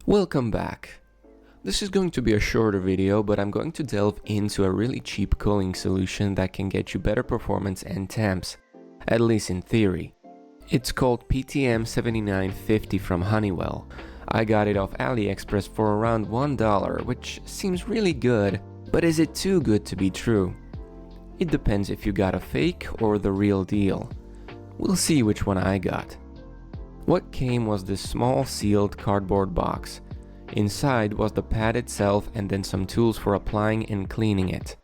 Welcome back. This is going to be a shorter video, but I'm going to delve into a really cheap cooling solution that can get you better performance and temps, at least in theory. It's called PTM7950 from Honeywell. I got it off AliExpress for around $1, which seems really good, but is it too good to be true? It depends if you got a fake or the real deal. We'll see which one I got. What came was this small sealed cardboard box. Inside was the pad itself and then some tools for applying and cleaning it.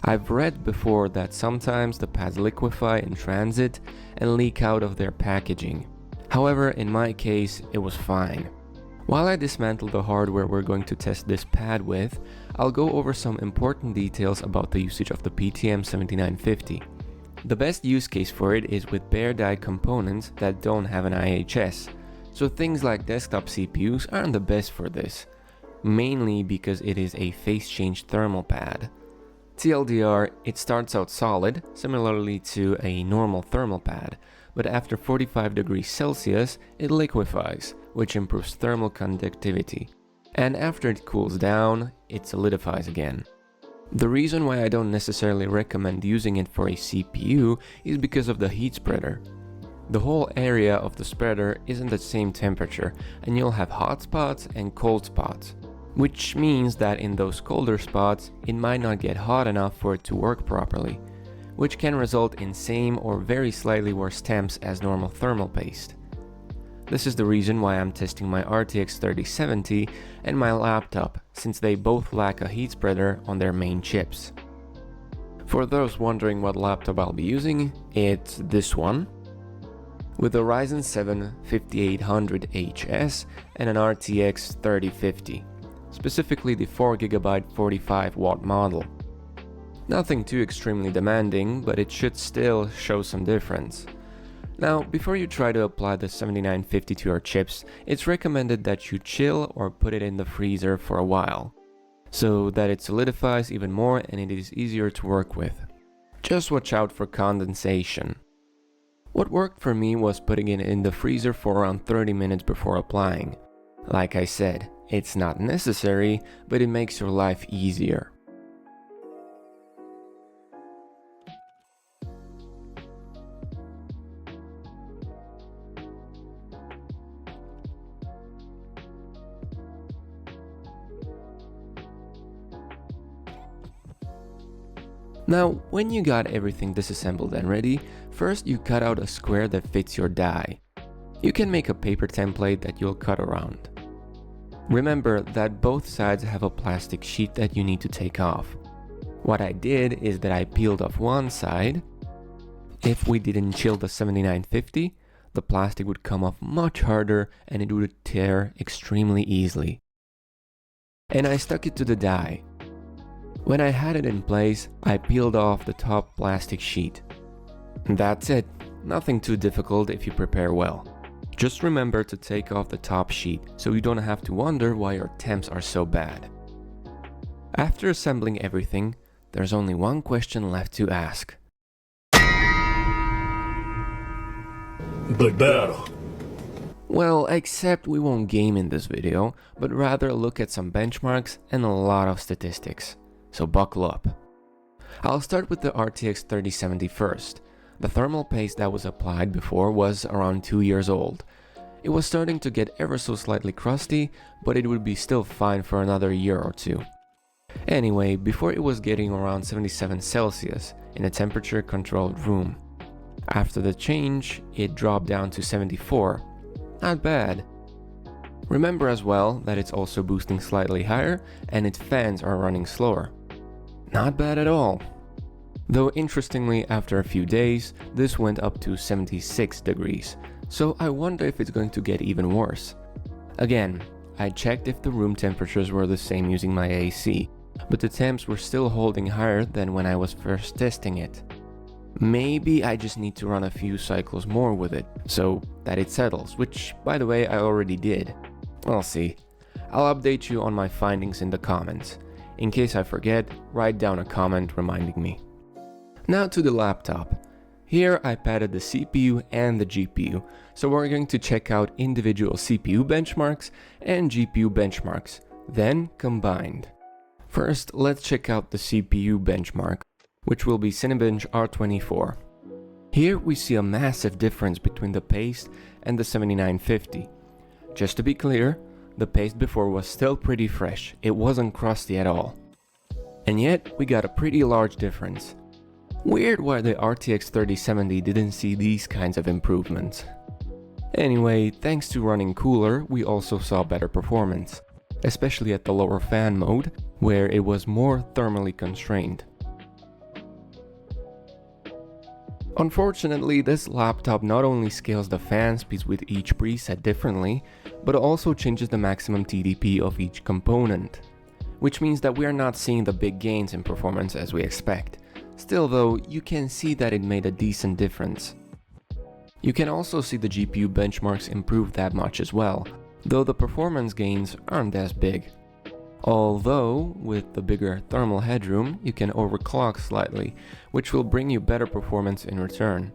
I've read before that sometimes the pads liquefy in transit and leak out of their packaging. However, in my case, it was fine. While I dismantle the hardware we're going to test this pad with, I'll go over some important details about the usage of the PTM7950. The best use case for it is with bare die components that don't have an IHS, so things like desktop CPUs aren't the best for this, mainly because it is a phase change thermal pad. TLDR, it starts out solid, similarly to a normal thermal pad, but after 45 degrees Celsius it liquefies, which improves thermal conductivity, and after it cools down, it solidifies again. The reason why I don't necessarily recommend using it for a CPU is because of the heat spreader. The whole area of the spreader isn't the same temperature, and you'll have hot spots and cold spots, which means that in those colder spots it might not get hot enough for it to work properly, which can result in same or very slightly worse temps as normal thermal paste. This is the reason why I'm testing my RTX 3070 and my laptop, since they both lack a heat spreader on their main chips. For those wondering what laptop I'll be using, it's this one, with a Ryzen 7 5800HS and an RTX 3050, specifically the 4GB 45W model. Nothing too extremely demanding, but it should still show some difference. Now, before you try to apply the 7950 to your chips, it's recommended that you chill or put it in the freezer for a while, so that it solidifies even more and it is easier to work with. Just watch out for condensation. What worked for me was putting it in the freezer for around 30 minutes before applying. Like I said, it's not necessary, but it makes your life easier. Now, when you got everything disassembled and ready, first you cut out a square that fits your die. You can make a paper template that you'll cut around. Remember that both sides have a plastic sheet that you need to take off. What I did is that I peeled off one side. If we didn't chill the 7950, the plastic would come off much harder and it would tear extremely easily. And I stuck it to the die. When I had it in place, I peeled off the top plastic sheet. That's it, nothing too difficult if you prepare well. Just remember to take off the top sheet so you don't have to wonder why your temps are so bad. After assembling everything, there's only one question left to ask. Big battle. Well, except we won't game in this video, but rather look at some benchmarks and a lot of statistics. So buckle up. I'll start with the RTX 3070 first. The thermal paste that was applied before was around 2 years old. It was starting to get ever so slightly crusty, but it would be still fine for another year or two. Anyway, before it was getting around 77 Celsius in a temperature controlled room. After the change, it dropped down to 74. Not bad. Remember as well that it's also boosting slightly higher and its fans are running slower. Not bad at all. Though interestingly, after a few days, this went up to 76 degrees, so I wonder if it's going to get even worse. Again, I checked if the room temperatures were the same using my AC, but the temps were still holding higher than when I was first testing it. Maybe I just need to run a few cycles more with it, so that it settles, which, by the way, I already did. I'll see. I'll update you on my findings in the comments. In case I forget, write down a comment reminding me. Now to the laptop. Here I padded the CPU and the GPU, so we're going to check out individual CPU benchmarks and GPU benchmarks, then combined. First, let's check out the CPU benchmark, which will be Cinebench R24. Here we see a massive difference between the paste and the 7950. Just to be clear, the paste before was still pretty fresh, it wasn't crusty at all. And yet, we got a pretty large difference. Weird why the RTX 3070 didn't see these kinds of improvements. Anyway, thanks to running cooler, we also saw better performance, especially at the lower fan mode, where it was more thermally constrained. Unfortunately, this laptop not only scales the fan speeds with each preset differently, but also changes the maximum TDP of each component, which means that we are not seeing the big gains in performance as we expect. Still though, you can see that it made a decent difference. You can also see the GPU benchmarks improve that much as well, though the performance gains aren't as big. Although, with the bigger thermal headroom, you can overclock slightly, which will bring you better performance in return.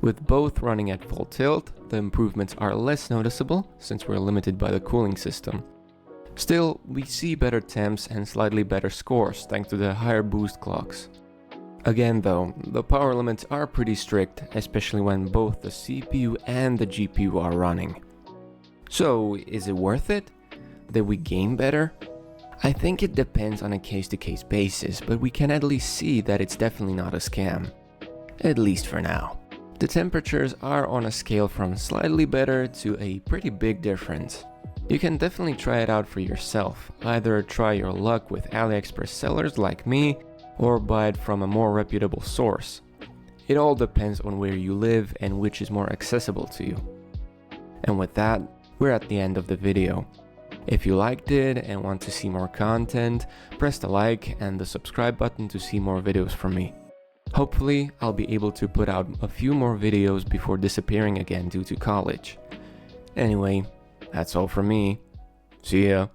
With both running at full tilt, the improvements are less noticeable since we're limited by the cooling system. Still, we see better temps and slightly better scores thanks to the higher boost clocks. Again though, the power limits are pretty strict, especially when both the CPU and the GPU are running. So, is it worth it? Did we gain better? I think it depends on a case-to-case basis, but we can at least see that it's definitely not a scam. At least for now. The temperatures are on a scale from slightly better to a pretty big difference. You can definitely try it out for yourself, either try your luck with AliExpress sellers like me, or buy it from a more reputable source. It all depends on where you live and which is more accessible to you. And with that, we're at the end of the video. If you liked it and want to see more content, press the like and the subscribe button to see more videos from me. Hopefully, I'll be able to put out a few more videos before disappearing again due to college. Anyway, that's all from me. See ya.